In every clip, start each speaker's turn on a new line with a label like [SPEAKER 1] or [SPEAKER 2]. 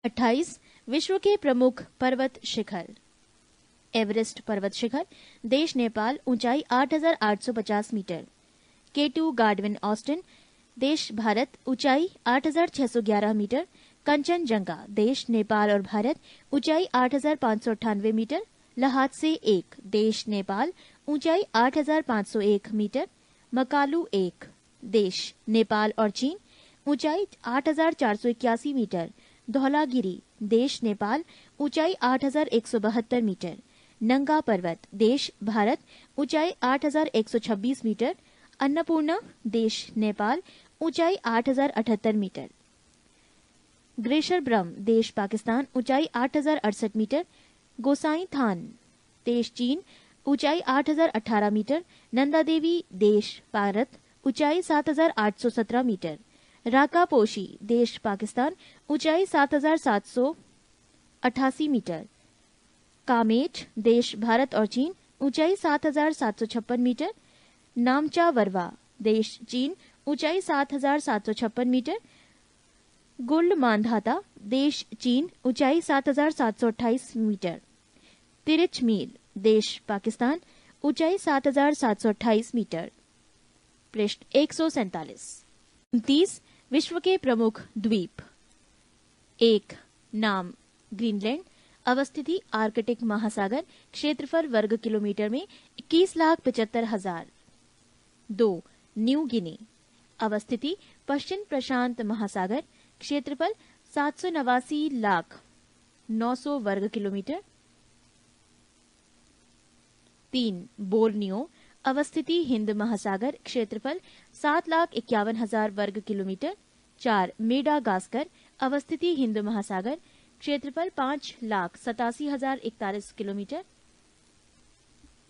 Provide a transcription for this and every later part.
[SPEAKER 1] 28 विश्व के प्रमुख पर्वत शिखर। एवरेस्ट पर्वत शिखर, देश नेपाल, ऊंचाई 8,850 मीटर। K2 गार्डविन ऑस्टिन, देश भारत, ऊंचाई 8,611 मीटर। कंचनजंगा, देश नेपाल और भारत, ऊंचाई 8,598 मीटर। लहात्से 1, देश नेपाल, ऊंचाई 8,501 मीटर। मकालू 1, देश नेपाल और चीन, ऊंचाई 8,481 मीटर। धौलागिरी, देश नेपाल, ऊंचाई 8,172 मीटर। नंगा पर्वत, देश भारत, ऊंचाई 8,126 मीटर। अन्नपूर्णा, देश नेपाल, ऊंचाई 8,078 मीटर। ग्लेशियर ब्रह्म, देश पाकिस्तान, ऊंचाई 8,068 मीटर। गोसाई थान, देश चीन, ऊंचाई 8,018 मीटर। नंदा देवी, देश भारत, ऊंचाई 7,817 मीटर। राकापोशी, देश पाकिस्तान, ऊंचाई 7,788 मीटर। कामेट, देश भारत और चीन, ऊंचाई 7,756 मीटर। नामचा वरवा, देश चीन, ऊंचाई 7,756 मीटर। गुल्ड मांधाता, देश चीन, ऊंचाई 7,728 मीटर। तिरिचमीर, देश पाकिस्तान, ऊंचाई 7,728 मीटर। पृष्ठ 147। 29 विश्व के प्रमुख द्वीप। 1 नाम ग्रीनलैंड, अवस्थिति आर्कटिक महासागर, क्षेत्रफल वर्ग किलोमीटर में 21,75,000। 2 न्यू गिनी, अवस्थिति पश्चिम प्रशांत महासागर, क्षेत्रफल 789,900 वर्ग किलोमीटर। 3 बोर्नियो, अवस्थिति हिंद महासागर, क्षेत्रफल 7,51,000 वर्ग किलोमीटर। 4 मेडागास्कर, अवस्थिति हिंद महासागर, क्षेत्रफल 5,87,041 किलोमीटर।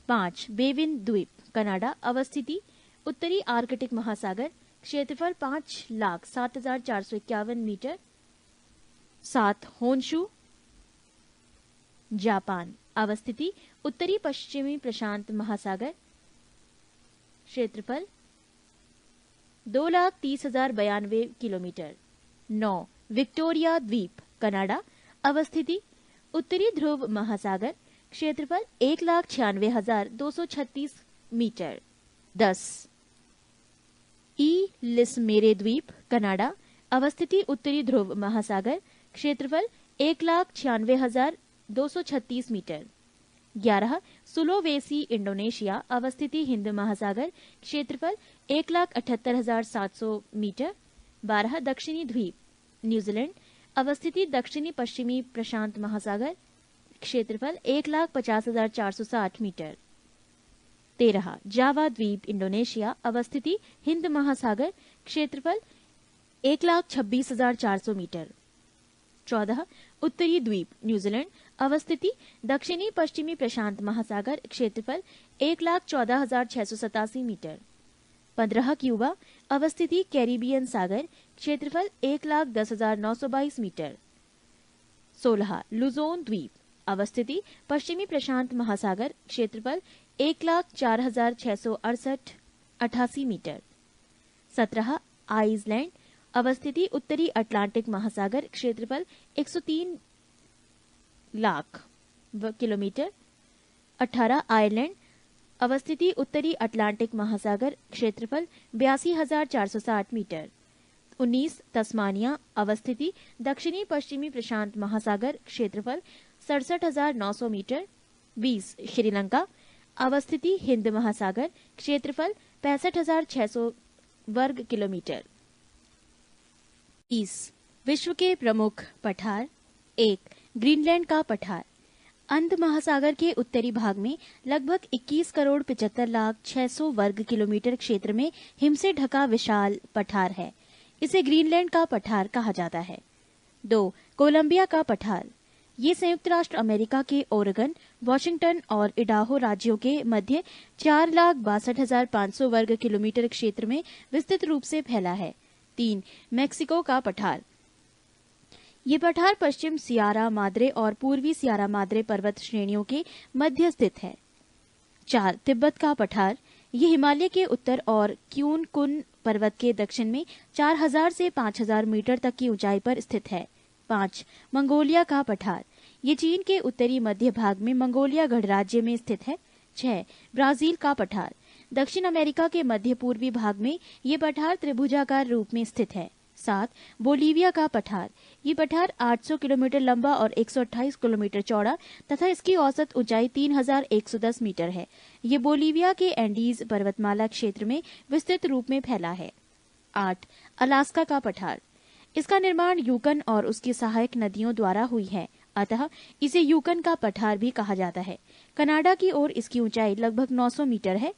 [SPEAKER 1] 5 बेविन द्वीप, कनाडा, अवस्थिति उत्तरी आर्कटिक महासागर, क्षेत्रफल 5,07,451 मीटर। 7 होन्शु, जापान, अवस्थिति उत्तरी पश्चिमी प्रशांत महासागर, क्षेत्रफल 2,30,092 किलोमीटर। 9 विक्टोरिया द्वीप, कनाडा, अवस्थिति उत्तरी ध्रुव महासागर, क्षेत्रफल 1,96,236 मीटर। 10 ई लिसमेरे द्वीप, कनाडा, अवस्थिति उत्तरी ध्रुव महासागर, क्षेत्रफल 1,96,236 मीटर। 11 सुलोवेसी, इंडोनेशिया, अवस्थिति हिंद महासागर, क्षेत्रफल 1,78,700 मीटर। 12 दक्षिणी द्वीप, न्यूजीलैंड, अवस्थिति दक्षिणी पश्चिमी प्रशांत महासागर, क्षेत्रफल 1,50,460 मीटर। 13 जावा द्वीप, इंडोनेशिया, अवस्थिति हिंद महासागर, क्षेत्रफल 1,26,400 मीटर। 14 उत्तरी द्वीप, न्यूजीलैंड, अवस्थिति दक्षिणी पश्चिमी प्रशांत महासागर, क्षेत्रफल 1,14,687 मीटर। 15 क्यूबा, अवस्थिति कैरिबियन सागर, क्षेत्रफल 1,10,922 मीटर। 16 लुजोन द्वीप, अवस्थिति पश्चिमी प्रशांत महासागर, क्षेत्रफल 1,04,668 मीटर। 17 आइसलैंड, अवस्थिति उत्तरी अटलांटिक महासागर, क्षेत्रफल 103 लाख किलोमीटर। 18 आयरलैंड, अवस्थिति उत्तरी अटलांटिक महासागर, क्षेत्रफल 82,460 मीटर। 19 तस्मानिया, अवस्थिति दक्षिणी पश्चिमी प्रशांत महासागर, क्षेत्रफल 67,900 मीटर। 20 श्रीलंका, अवस्थिति हिंद महासागर, क्षेत्रफल 65,600 वर्ग किलोमीटर। 30 विश्व के प्रमुख पठार। 1 ग्रीनलैंड का पठार, अंध महासागर के उत्तरी भाग में लगभग 21,75,06,000 वर्ग किलोमीटर क्षेत्र में हिम से ढका विशाल पठार है। इसे ग्रीनलैंड का पठार कहा जाता है। 2 कोलंबिया का पठार, ये संयुक्त राष्ट्र अमेरिका के ओरेगन, वॉशिंगटन और इडाहो राज्यों के मध्य 4,62,500 वर्ग किलोमीटर क्षेत्र में विस्तृत रूप से फैला है। 3 मेक्सिको का पठार, ये पठार पश्चिम सियारा माद्रे और पूर्वी सियारा माद्रे पर्वत श्रेणियों के मध्य स्थित है। 4 तिब्बत का पठार, ये हिमालय के उत्तर और क्यून कुन पर्वत के दक्षिण में 4,000 से 5,000 मीटर तक की ऊंचाई पर स्थित है। 5. मंगोलिया का पठार, ये चीन के उत्तरी मध्य भाग में मंगोलिया गणराज्य में स्थित है। 6. ब्राजील का पठार, दक्षिण अमेरिका के मध्य पूर्वी भाग में ये पठार त्रिभुजाकार रूप में स्थित है। 7. बोलीविया का पठार, ये पठार 800 किलोमीटर लंबा और 128 किलोमीटर चौड़ा तथा इसकी औसत ऊंचाई 3110 मीटर है। ये बोलीविया के एंडीज पर्वतमाला क्षेत्र में विस्तृत रूप में फैला है। 8. अलास्का का पठार, इसका निर्माण यूकन और उसकी सहायक नदियों द्वारा हुई है, अतः इसे यूकन का पठार भी कहा जाता है। कनाडा की ओर इसकी ऊंचाई लगभग 900 मीटर है।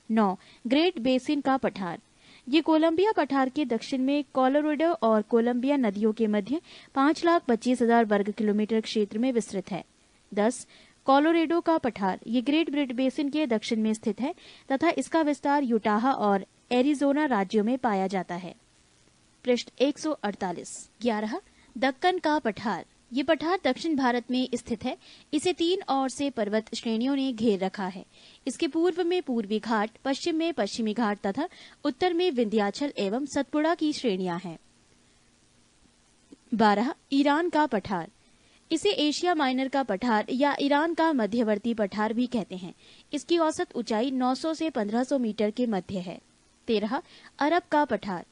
[SPEAKER 1] 9. ग्रेट बेसिन का पठार, ये कोलंबिया पठार के दक्षिण में कोलोराडो और कोलंबिया नदियों के मध्य 5,25,000 वर्ग किलोमीटर क्षेत्र में विस्तृत है। 10. कोलोराडो का पठार, ये ग्रेट बेसिन के दक्षिण में स्थित है तथा इसका विस्तार यूटाह और एरिजोना राज्यों में पाया जाता है। पृष्ठ 148। 11. दक्कन का पठार, ये पठार दक्षिण भारत में स्थित है। इसे 3 ओर से पर्वत श्रेणियों ने घेर रखा है। इसके पूर्व में पूर्वी घाट, पश्चिम में पश्चिमी घाट तथा उत्तर में विंध्याचल एवं सतपुड़ा की श्रेणियां हैं। 12. ईरान का पठार, इसे एशिया माइनर का पठार या ईरान का मध्यवर्ती पठार भी कहते हैं। इसकी औसत ऊंचाई 900 से 1500 मीटर के मध्य है। 13. अरब का पठार,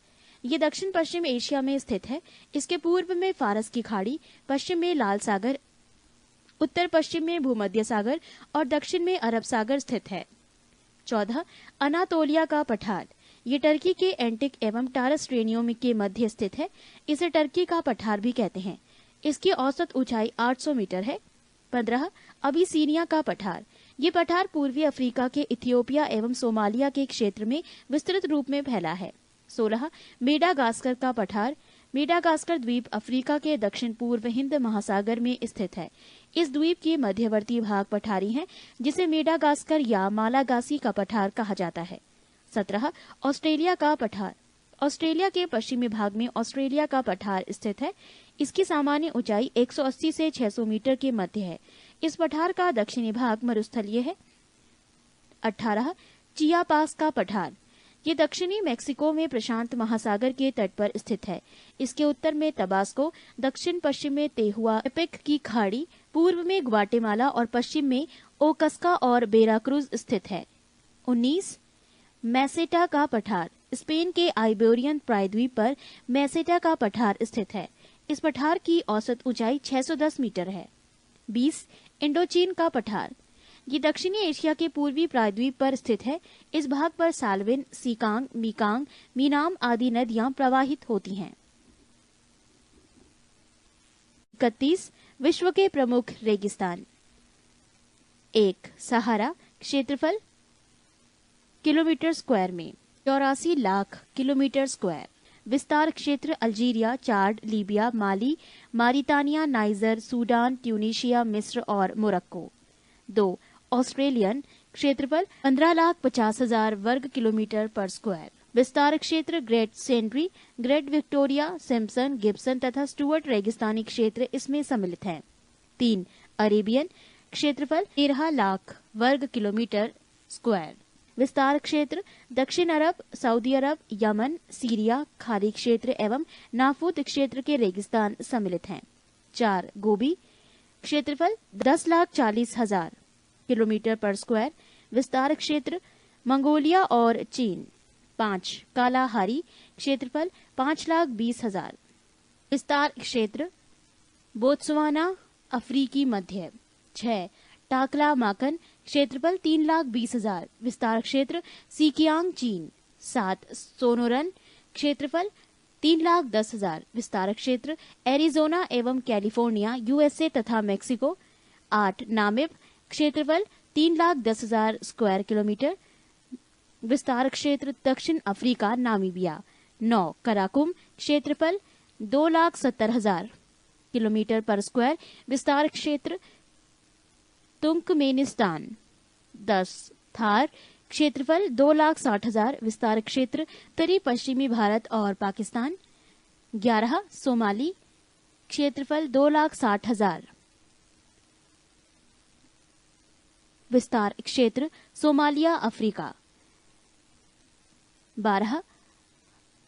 [SPEAKER 1] ये दक्षिण पश्चिम एशिया में स्थित है। इसके पूर्व में फारस की खाड़ी, पश्चिम में लाल सागर, उत्तर पश्चिम में भूमध्य सागर और दक्षिण में अरब सागर स्थित है। 14. अनातोलिया का पठार, ये टर्की के एंटिक एवं टारस श्रेणियों में के मध्य स्थित है। इसे टर्की का पठार भी कहते हैं। इसकी औसत ऊंचाई 800 मीटर है। 15. अबिसीनिया का पठार, ये पठार पूर्वी अफ्रीका के इथियोपिया एवं सोमालिया के क्षेत्र में विस्तृत रूप में फैला है। 16. मेडागास्कर का पठार, मेडागास्कर द्वीप अफ्रीका के दक्षिण पूर्व हिंद महासागर में स्थित है। इस द्वीप के मध्यवर्ती भाग पठारी है, जिसे मेडागास्कर या मालागासी का पठार कहा जाता है। 17. ऑस्ट्रेलिया का पठार, ऑस्ट्रेलिया के पश्चिमी भाग में ऑस्ट्रेलिया का पठार स्थित है। इसकी सामान्य ऊंचाई 180 से 600 मीटर के मध्य है। इस पठार का दक्षिणी भाग मरुस्थलीय है। 18. चियापास का पठार, ये दक्षिणी मेक्सिको में प्रशांत महासागर के तट पर स्थित है। इसके उत्तर में तबास्को, दक्षिण पश्चिम में तेहुआटेपेक की खाड़ी, पूर्व में ग्वाटेमाला और पश्चिम में ओकस्का और बेराक्रूज स्थित है। 19. मैसेटा का पठार, स्पेन के आइबेरियन प्रायद्वीप पर मैसेटा का पठार स्थित है। इस पठार की औसत ऊंचाई 610 मीटर है। 20. इंडोचीन का पठार, ये दक्षिणी एशिया के पूर्वी प्रायद्वीप पर स्थित है। इस भाग पर साल्विन, सीकांग, मीकांग, मीनाम आदि नदियां प्रवाहित होती हैं। 31. विश्व के प्रमुख रेगिस्तान। 1. सहारा, क्षेत्रफल किलोमीटर स्क्वायर में 84 लाख किलोमीटर स्क्वायर। विस्तार क्षेत्र अल्जीरिया, चाड, लीबिया, माली, मारितानिया, नाइजर, सूडान, ट्यूनीशिया, मिस्र और मोरक्को। 2. ऑस्ट्रेलियन, क्षेत्रफल 15,50,000 वर्ग किलोमीटर पर स्क्वायर। विस्तार क्षेत्र Great Sandy, Great Victoria, Simpson, Gibson तथा स्टुअर्ट रेगिस्तानी क्षेत्र इसमें सम्मिलित हैं। 3. अरेबियन, क्षेत्रफल 13 लाख वर्ग किलोमीटर स्क्वायर। विस्तार क्षेत्र दक्षिण अरब, सऊदी अरब, यमन, सीरिया, खाड़ी क्षेत्र एवं नाफूत क्षेत्र के रेगिस्तान सम्मिलित हैं। 4. गोबी, क्षेत्रफल 10,40,000 किलोमीटर पर स्क्वायर। विस्तार क्षेत्र मंगोलिया और चीन। 5. कालाहारी, क्षेत्रफल 5,20,000। विस्तार क्षेत्र बोत्सवाना, अफ्रीकी मध्य। 6. टाकला माकन, क्षेत्रफल 3,20,000। विस्तार क्षेत्र सीकियांग, चीन। 7. सोनोरन, क्षेत्रफल 3,10,000। विस्तार क्षेत्र एरिजोना एवं कैलिफोर्निया, यूएसए तथा मेक्सिको। 8. नामिब, क्षेत्रफल 3,10,000 स्क्वायर किलोमीटर। विस्तार क्षेत्र दक्षिण अफ्रीका, नामीबिया। 9. कराकुम, क्षेत्रफल 2,70,000 किलोमीटर पर स्क्वायर। विस्तार क्षेत्र तुर्कमेनिस्तान। 10. थार, क्षेत्रफल 2,60,000। विस्तार क्षेत्र उत्तरी पश्चिमी भारत और पाकिस्तान। 11. सोमाली, क्षेत्रफल 2,60,000। विस्तार क्षेत्र सोमालिया, अफ्रीका। 12.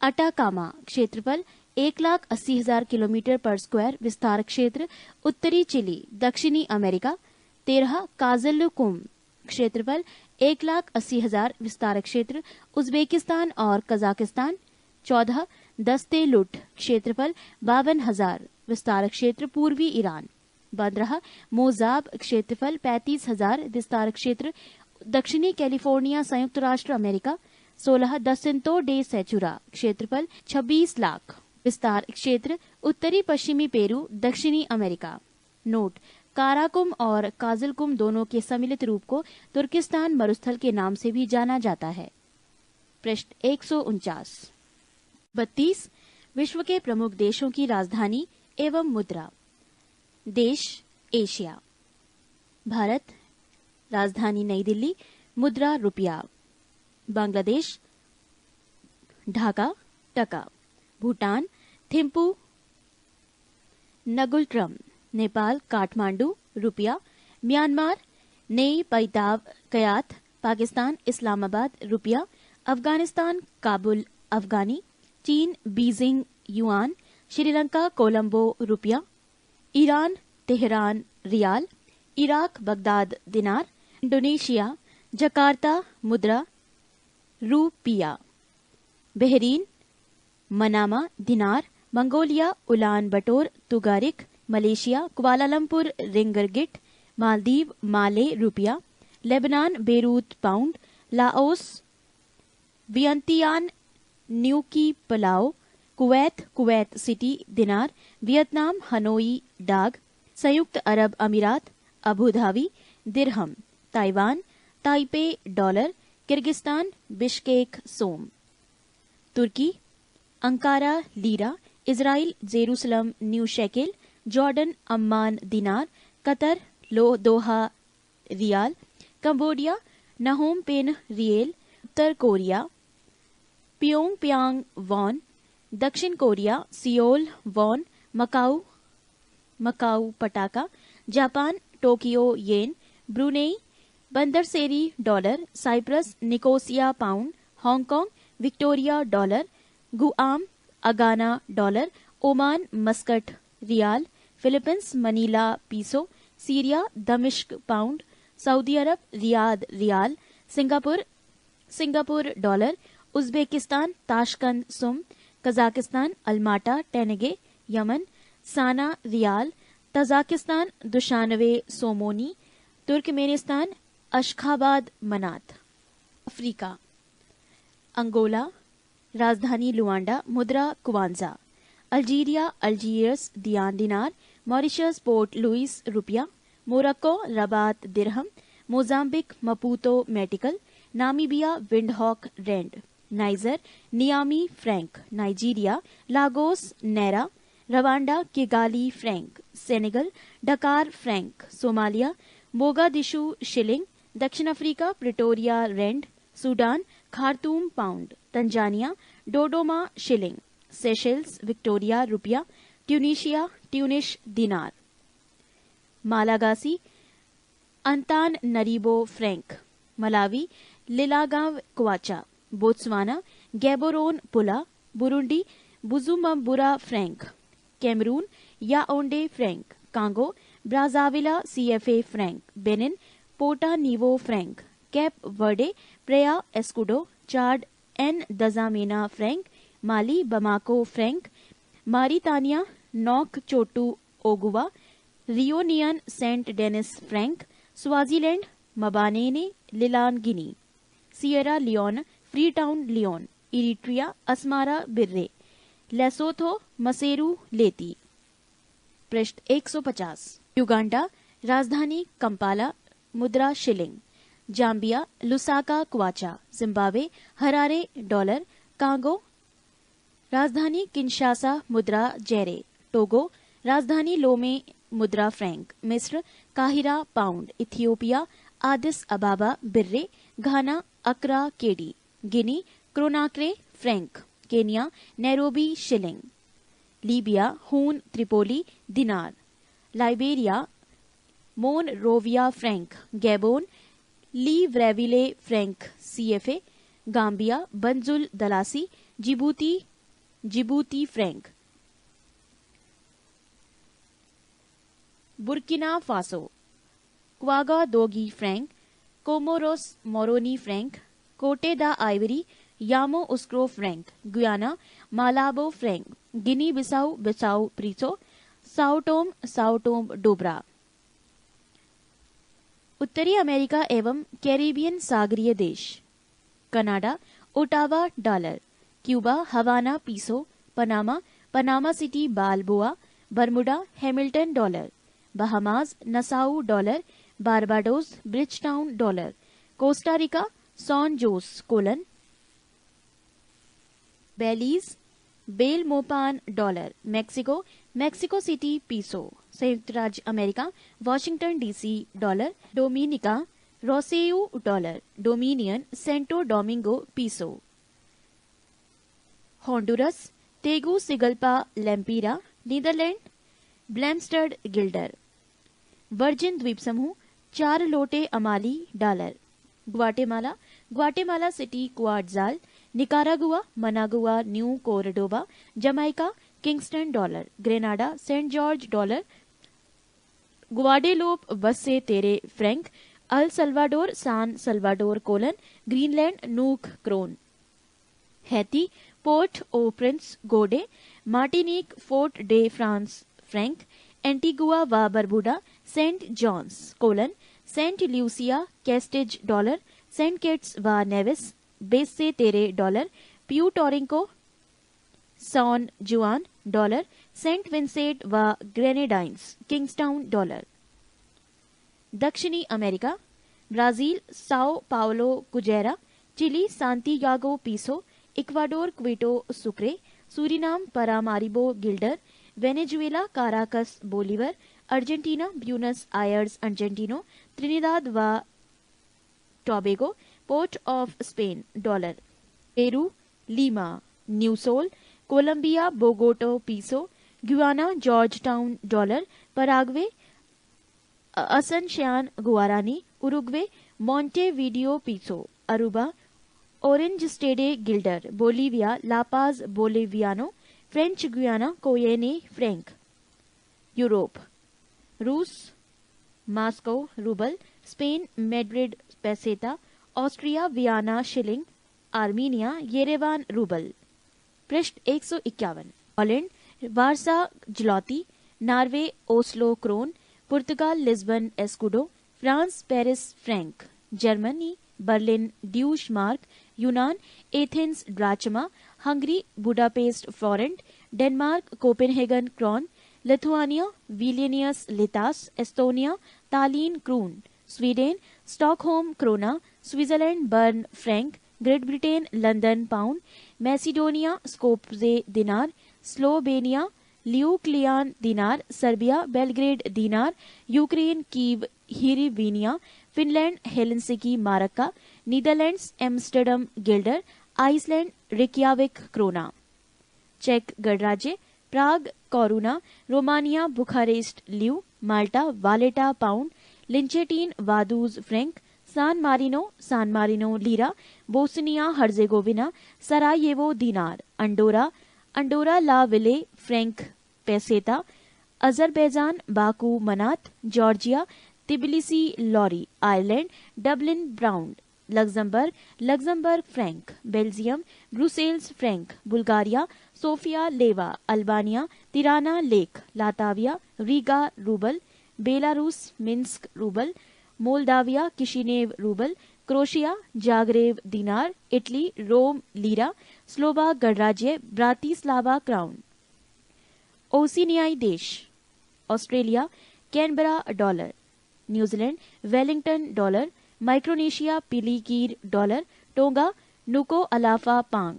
[SPEAKER 1] अटाकामा, क्षेत्रफल 1,80,000 किलोमीटर पर स्क्वायर विस्तार क्षेत्र उत्तरी चिली, दक्षिणी अमेरिका। 13 काजलकुम क्षेत्रफल 1,80,000 विस्तार क्षेत्र उज्बेकिस्तान और कजाकिस्तान। 14 दस्ते लुट क्षेत्रफल 52,000 विस्तार क्षेत्र पूर्वी ईरान। 15 मोजाब क्षेत्रफल 35,000 विस्तार क्षेत्र दक्षिणी कैलिफोर्निया, संयुक्त राष्ट्र अमेरिका। 16 दसिंतो डे सेचुरा क्षेत्रफल 26 लाख विस्तार क्षेत्र उत्तरी पश्चिमी पेरू, दक्षिणी अमेरिका। नोट: काराकुम और काजलकुम दोनों के सम्मिलित रूप को तुर्किस्तान मरुस्थल के नाम से भी जाना जाता है। पृष्ठ 149। 32 विश्व के प्रमुख देशों की राजधानी एवं मुद्रा। देश एशिया। भारत राजधानी नई दिल्ली, मुद्रा रुपया। बांग्लादेश ढाका, टका। भूटान थिम्पू नगुलट्रम। नेपाल काठमांडू, रुपया। म्यांमार नई पैताव कयात। पाकिस्तान इस्लामाबाद, रुपया। अफगानिस्तान काबुल, अफगानी। चीन बीजिंग, युआन। श्रीलंका कोलंबो, रुपया। Iran Tehran, riyal. Iraq Baghdad, dinar. Indonesia Jakarta, मुद्रा rupiah. Bahrain Manama, dinar. Mongolia Ulan Bator, tugrik. Malaysia Kuala Lumpur, ringgit. Maldives Male, रुपया। Lebanon Beirut, pound. Laos Vientiane, न्यूकी पलाओ। Kuwait Kuwait City, dinar. Vietnam Hanoi, dong. संयुक्त अरब अमीरात Abu Dhabi, dirham. Taiwan Taipei, dollar. Kyrgyzstan Bishkek, som. तुर्की Ankara, lira. Israel Jerusalem, new shekel. Jordan Amman, dinar. Qatar Doha, riyal. Cambodia Phnom Penh, riel. उत्तर Korea Pyongyang, won. दक्षिण Korea Seoul, won. Macau pataca. Japan Tokyo, yen. Brunei Bandar Seri, dollar. Cyprus Nicosia, pound. Hong Kong Victoria, dollar. Guam Agana, dollar. Oman Muscat, riyal. Philippines Manila, peso. Syria दमिश्क, pound. सऊदी अरब Riyadh, riyal. Singapore dollar. Uzbekistan Tashkent, sum. Kazakhstan Almaty, tenge. Yemen Sanaa, riyal. Tajikistan Dushanbe, somoni. Turkmenistan Ashgabat, manat. Africa Angola राजधानी Luanda, मुद्रा kwanza. Algeria Algiers, दियान, dinar. Mauritius Port Louis, रुपया। Morocco Rabat, dirham. Mozambique Maputo, metical. Namibia Windhoek, rand. Niger Niamey, franc. Nigeria Lagos, naira. Rwanda Kigali, franc. Senegal Dakar, franc. Somalia Mogadishu, shilling. दक्षिण Africa Pretoria, rand. Sudan Khartoum, pound. Tanzania Dodoma, shilling. Seychelles Victoria, रुपया। Tunisia Tunis, dinar. Malagasy Antananarivo, franc. Malawi लिलागांव, kwacha. Botswana Gaborone, pula. Burundi Bujumbura, franc. Cameroon Yaounde, franc. Congo Brazzaville, CFA, franc. Benin Porto Novo, franc. Cape Verde Praia, escudo. Chad N दजामेना, Frank. Mali Bamako, franc. Mauritania Nouakchott, ouguiya. Reunion Saint Denis, franc. Swaziland Mbabane, लिलान, Guinea. Sierra Leone Freetown, leone. Eritrea Asmara, birr. Lesotho Maseru, loti. पृष्ठ 150। Uganda राजधानी Kampala, मुद्रा shilling. Zambia Lusaka, kwacha. Zimbabwe Harare, dollar. Congo राजधानी Kinshasa, मुद्रा जेरे। Togo राजधानी लोमे, मुद्रा franc. मिस्र काहिरा, pound. Ethiopia Addis Ababa, birr. Ghana Accra, cedi. Guinea Conakry, franc. Kenya Nairobi, shilling. Libya हून, Tripoli, dinar. Liberia Monrovia, franc. Gabon लीव्रेविले, franc, CFA. Gambia Banjul dalasi. Djibouti franc. Burkina Faso, Ouagadougou franc, Comoros Moroni franc, Cote de Ivory, Yamoussoukro franc, Guyana, Malabo franc, Guinea Bissau Bissau प्रीसो, Sao Tome dobra. उत्तरी America एवं Caribbean सागरीय देश, Canada, Ottawa dollar, Cuba, Havana peso, Panama city Balboa, Bermuda, Hamilton dollar, Bahamas, Nassau dollar, Barbados, Bridgetown dollar, Costa Rica, San Jose colon, Belize, Belmopan dollar, Mexico City peso, संयुक्त राज्य America, Washington DC dollar, Dominica, Roseau dollar, Dominican, Santo Domingo peso, Honduras, Tegucigalpa lempira, Netherlands, ब्लेमस्टर्ड guilder, Virgin द्वीप समूह, 4 लोटे Amalie dollar, Guatemala City quetzal, Nicaragua, Managua, new Cordoba, Jamaica, Kingston dollar, Grenada, Saint George dollar, Guadeloupe Basse Terre franc, El Salvador, San Salvador colon, Greenland, Nuuk krone, Haiti, Port au Prince gourde, Martinique, Fort de France franc, Antigua व Barbuda, Saint John's colon, Saint Lucia, Castries dollar, Saint Kitts व Nevis, Basseterre dollar, प्यू Rico, San Juan dollar, Saint Vincent व Grenadines, Kingstown dollar. दक्षिणी America, Brazil, Sao Paulo cruzeiro, Chile, Santiago peso, Ecuador, Quito sucre, Suriname, Paramaribo guilder, Venezuela, Caracas bolivar, Argentina, Buenos Aires argentino, Trinidad व Tobago, Port of Spain dollar, Peru, Lima, new sol, Colombia, Bogota peso, Guyana, Georgetown dollar, Paraguay, Asuncion guarani, Uruguay, Montevideo peso, Aruba, Oranjestad guilder, Bolivia, La Paz boliviano, French Guiana, Cayenne franc. Europe, रूस, Moscow rouble, Spain Madrid peseta, Austria Vienna schilling, Armenia Yerevan rouble. पृष्ठ 151। Holland Warsaw zloty, Norway Oslo krone, Portugal Lisbon escudo, France Paris franc, Germany Berlin Deutsche Mark, यूनान Athens drachma, Hungary Budapest forint, Denmark Copenhagen krone, Lithuania विलियनियस litas, Estonia Tallinn kroon, Sweden Stockholm krona, Switzerland Bern franc, Great Britain London pound, Macedonia Skopje dinar, Slovenia Ljubljana dinar, Serbia Belgrade dinar, Ukraine Kiev hryvnia, Finland Helsinki markka, Netherlands Amsterdam guilder, Iceland Reykjavik krona, चेक गणराज्य Prague koruna, Romania Bucharest leu, Malta Valletta pound, Liechtenstein Vaduz franc, San Marino lira, Bosnia Herzegovina Sarajevo dinar, Andorra la Vella franc peseta, Azerbaijan Baku manat, Georgia Tbilisi lari, Ireland Dublin brown, Luxembourg franc, Belgium Brussels franc, Bulgaria Sofia leva, Albania Tirana lek, Latvia Riga rouble, Belarus Minsk rouble, Moldavia Kishinev rouble, Croatia Zagreb dinar, Italy Rome lira, Slovak गणराज्य Bratislava crown. ओसिनियाई देश, Australia Canberra dollar, New Zealand Wellington dollar, Micronesia Palikir dollar, Tonga Nuku'alofa pa'anga,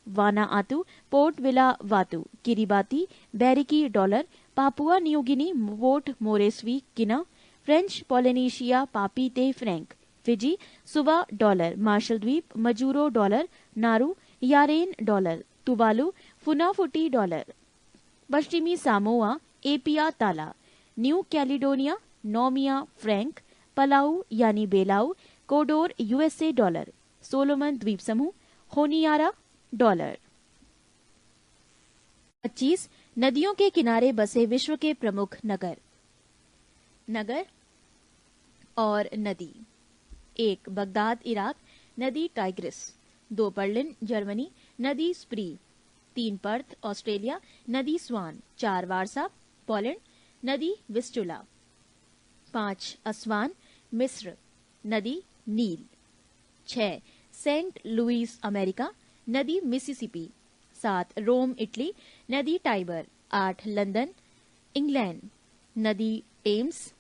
[SPEAKER 1] Vanuatu Port Vila vatu, Kiribati Bairiki dollar, Papua New Guinea वोट Moresby kina, French Polynesia Papeete franc, Fiji Suva dollar, Marshall द्वीप Majuro dollar, नारू Yaren dollar, Tuvalu फुनाफुटी dollar, पश्चिमी Samoa एपिया ताला, new Caledonia नोमिया Frank, Palau यानी बेलाऊ कोडोर USA dollar, Solomon द्वीप समूह Honiara dollar. 25 नदियों के किनारे बसे विश्व के प्रमुख नगर, नगर और नदी। 1 बगदाद इराक, नदी टाइग्रिस। 2 बर्लिन जर्मनी, नदी स्प्री। 3 पर्थ ऑस्ट्रेलिया, नदी स्वान। 4 वारसा पोलैंड, नदी विस्टुला। 5 अस्वान मिस्र, नदी नील। 6 सेंट लुइस अमेरिका, नदी मिसिसिपी। 7 रोम इटली, नदी टाइबर। 8 लंदन इंग्लैंड, नदी टेम्स।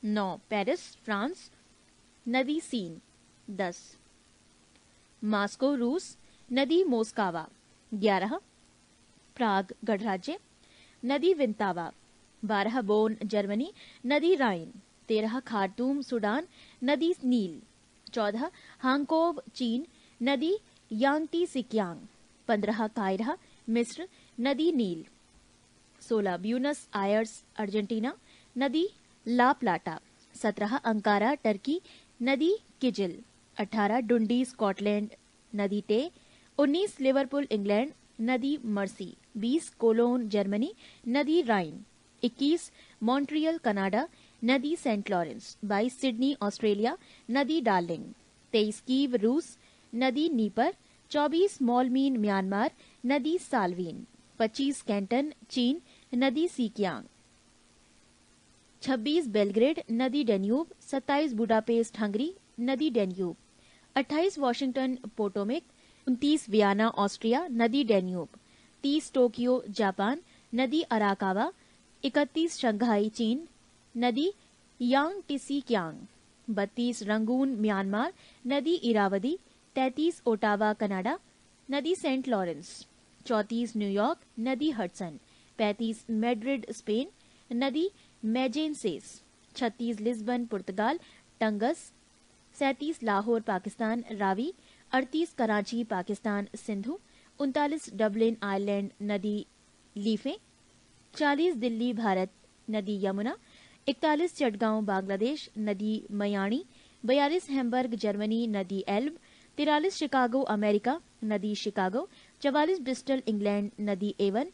[SPEAKER 1] 9 पेरिस फ्रांस, नदी सीन। 10 मास्को रूस, नदी मोस्कावा। 11 प्राग गणराज्य, नदी विंतावा। 12 बोन जर्मनी, नदी राइन। 13 खार्तूम सूडान, नदी नील। 14 हांगकोव चीन, नदी यांगटी सिकियांग। 15 कायरा मिस्र, नदी नील। 16 ब्यूनस आयर्स अर्जेंटीना, नदी ला प्लाटा। 17 अंकारा टर्की, नदी किजिल। 18 डुंडी स्कॉटलैंड, नदी टे। 19 लिवरपूल इंग्लैंड, नदी मर्सी। 20 कोलोन जर्मनी, नदी राइन। 21 मॉन्ट्रियल कनाडा, नदी सेंट लॉरेंस। 22 सिडनी ऑस्ट्रेलिया, नदी डार्लिंग। 23 कीव रूस, नदी नीपर। 24 मॉलमीन म्यांमार, नदी साल्वीन। 25 कैंटन चीन, नदी सीकियांग। 26 बेलग्रेड, नदी डेन्यूब। 27 बुडापेस्ट हंगरी, नदी डेन्यूब। 28 वॉशिंगटन पोटोमेक। 29 वियना ऑस्ट्रिया, नदी डेन्यूब। 30 टोक्यो जापान, नदी अराकावा। 31 शंघाई चीन, नदी यांगटीसी-क्यांग। 32 रंगून म्यांमार, नदी इरावदी। 33 ओटावा कनाडा, नदी सेंट लॉरेंस। 34 न्यूयॉर्क, नदी हडसन। 35 मैड्रिड स्पेन, नदी मैजेंसेस। 36 लिस्बन पुर्तगाल, टंगस। 37 लाहौर पाकिस्तान, रावी। 38 कराची पाकिस्तान, सिंधु। 39 डबलिन आयरलैंड, नदी लीफे। 40 दिल्ली भारत, नदी यमुना। 41 चटगांव बांग्लादेश, नदी मयानी। 42 हैम्बर्ग जर्मनी, नदी एल्ब। 43 शिकागो अमेरिका, नदी शिकागो। 44 ब्रिस्टल इंग्लैंड, नदी एवन।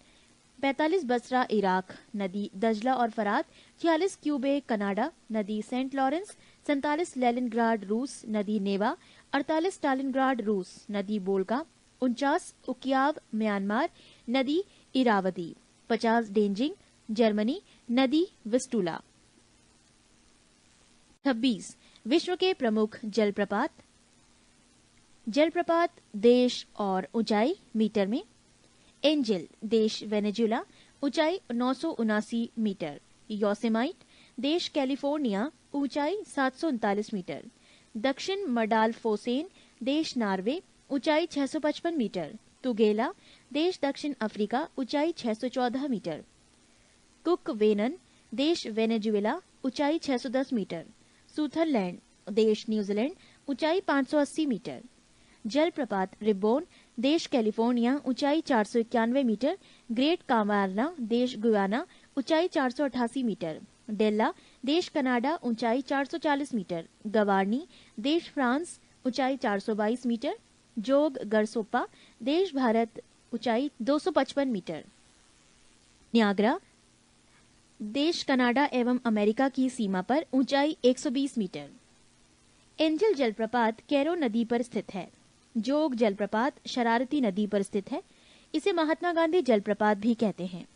[SPEAKER 1] 45 बसरा इराक, नदी दजला और फरात। 46 क्यूबे कनाडा, नदी सेंट लॉरेंस। 47 लेनिनग्राड रूस, नदी नेवा। 48 स्टालिनग्राड रूस, नदी बोल्गा। 49 उकियाव म्यांमार, नदी इरावदी। 50 डेंजिंग जर्मनी, नदी विस्टुला। 26 विश्व के प्रमुख जलप्रपात। जलप्रपात देश और ऊंचाई मीटर में। एंजल देश वेनेजुला, ऊंचाई 979 मीटर। योसेमाइट देश कैलिफोर्निया, ऊंचाई 739 मीटर। दक्षिण मडालफोसेन देश नॉर्वे, ऊंचाई 655 मीटर। तुगेला देश दक्षिण अफ्रीका, ऊंचाई 614 मीटर। कुक वेनन देश वेनेजुएला, ऊंचाई 610 मीटर। सुथरलैंड देश न्यूजीलैंड, ऊंचाई 580 मीटर। जलप्रपात रिब्बोन देश कैलिफोर्निया, ऊंचाई 491 मीटर। ग्रेट कावारना देश गुयाना, ऊंचाई 488 मीटर। डेल्ला देश कनाडा, ऊंचाई 440 मीटर। गवार्नी देश फ्रांस, ऊंचाई 422 मीटर। जोग गरसोप्पा देश भारत, ऊंचाई 255 मीटर। न्यागरा देश कनाडा एवं अमेरिका की सीमा पर, ऊंचाई 120 मीटर। एंजल जलप्रपात कैरो नदी पर स्थित है। जोग जलप्रपात शरारती नदी पर स्थित है। इसे महात्मा गांधी जलप्रपात भी कहते हैं।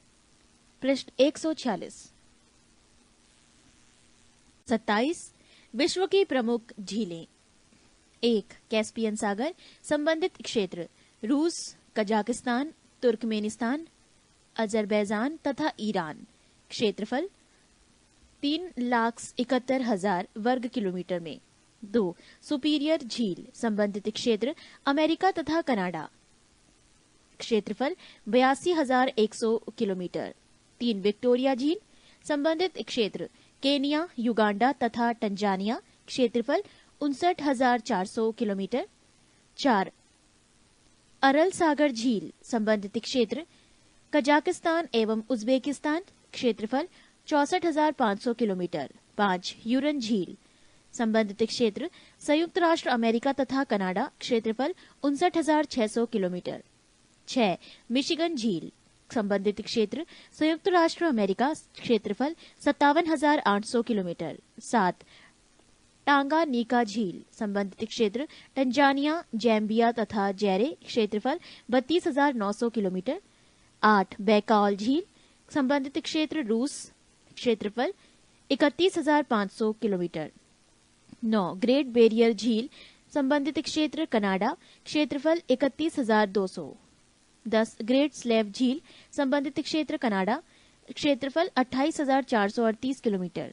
[SPEAKER 1] पृष्ठ 146। 27 विश्व की प्रमुख झीलें। 1 कैस्पियन सागर, संबंधित क्षेत्र रूस, कजाकिस्तान, तुर्कमेनिस्तान, अजरबैजान तथा ईरान। क्षेत्रफल 3,71,000 वर्ग किलोमीटर में। 2 सुपीरियर झील, संबंधित क्षेत्र अमेरिका तथा कनाडा। क्षेत्रफल 82,100 किलोमीटर। 3 विक्टोरिया झील, संबंधित क्षेत्र केनिया, युगांडा तथा टंजानिया। क्षेत्रफल 59,400 किलोमीटर। 4 अरल सागर झील, संबंधित क्षेत्र कजाकिस्तान एवं उज्बेकिस्तान। क्षेत्रफल 64,500 किलोमीटर। 5 यूरन झील, संबंधित क्षेत्र संयुक्त राष्ट्र अमेरिका तथा कनाडा। क्षेत्रफल 59,600 किलोमीटर। 6 मिशिगन झील, संबंधित क्षेत्र संयुक्त राष्ट्र अमेरिका, क्षेत्रफल 57,800 किलोमीटर। 7 टांगानिका झील, संबंधित क्षेत्र तंजानिया, जैम्बिया तथा जैरे, क्षेत्रफल 32,900 किलोमीटर। 8 बैकाल झील, संबंधित क्षेत्र रूस, क्षेत्रफल 31,500 किलोमीटर। 9 ग्रेट बैरियर झील, संबंधित क्षेत्र कनाडा, क्षेत्रफल 31,200। 10 ग्रेट स्लेव झील, संबंधित क्षेत्र कनाडा, क्षेत्रफल 28,438 किलोमीटर।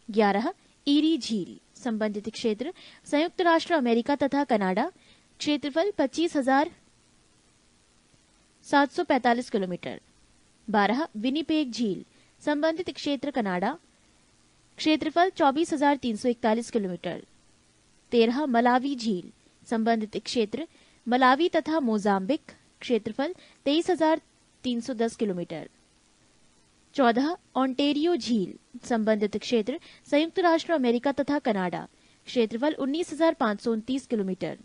[SPEAKER 1] 11 ईरी झील, संबंधित क्षेत्र संयुक्त राष्ट्र अमेरिका तथा कनाडा, क्षेत्रफल 25,745 किलोमीटर। 12 विनिपेग झील, संबंधित क्षेत्र कनाडा, क्षेत्रफल 24,341 किलोमीटर। 13 मलावी झील, संबंधित क्षेत्र मलावी तथा मोजाम्बिक, क्षेत्रफल 23,310 किलोमीटर। 14 ओंटेरियो झील, संबंधित क्षेत्र संयुक्त राष्ट्र अमेरिका तथा कनाडा, क्षेत्रफल 19,529 किलोमीटर।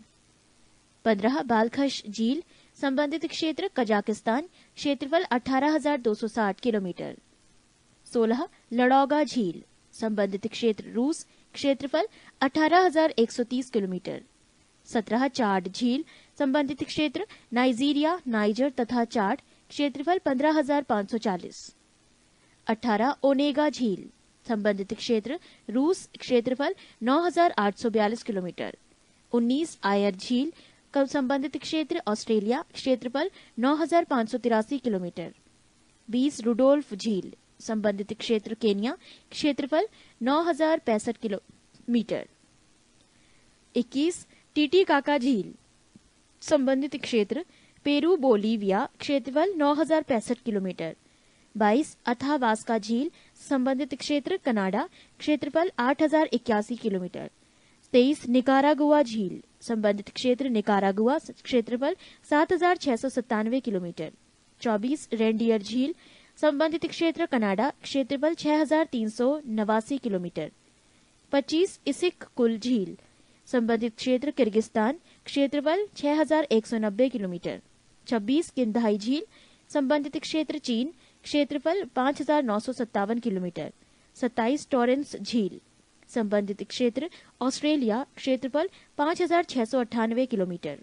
[SPEAKER 1] 15 बालखश झील, संबंधित क्षेत्र कजाकिस्तान, क्षेत्रफल 18,260 किलोमीटर। 16 लडौगा झील, संबंधित क्षेत्र रूस, क्षेत्रफल 18,130 किलोमीटर। 17 चाड झील, संबंधित क्षेत्र नाइजीरिया, नाइजर तथा चाड, क्षेत्रफल 15,540। 18 ओनेगा झील, संबंधित क्षेत्र रूस, क्षेत्रफल 9,842 किलोमीटर। 19 आयर झील, संबंधित क्षेत्र ऑस्ट्रेलिया, क्षेत्रफल 9,583 किलोमीटर। 20 रुडोल्फ झील, संबंधित क्षेत्र केन्या, क्षेत्रफल 9,065 किलोमीटर। 21 टीटीकाका झील, संबंधित क्षेत्र पेरू, बोलीविया, क्षेत्रफल 9,065 किलोमीटर। 22 अथावास्का झील, संबंधित क्षेत्र कनाडा, क्षेत्रफल 8,081 किलोमीटर। 23 निकारागुआ झील, संबंधित क्षेत्र निकारागुआ, क्षेत्रफल 7,697 किलोमीटर। 24 रेंडियर झील, संबंधित क्षेत्र कनाडा, क्षेत्रफल 6,389 किलोमीटर। 25 इसिक कुल झील, संबंधित क्षेत्र किर्गिस्तान, क्षेत्रफल 6,190 किलोमीटर। 26 किंधाई झील, संबंधित क्षेत्र चीन, क्षेत्रफल 5,957 किलोमीटर। 27 टॉरेंस झील, संबंधित क्षेत्र ऑस्ट्रेलिया, क्षेत्रफल 5,698 किलोमीटर।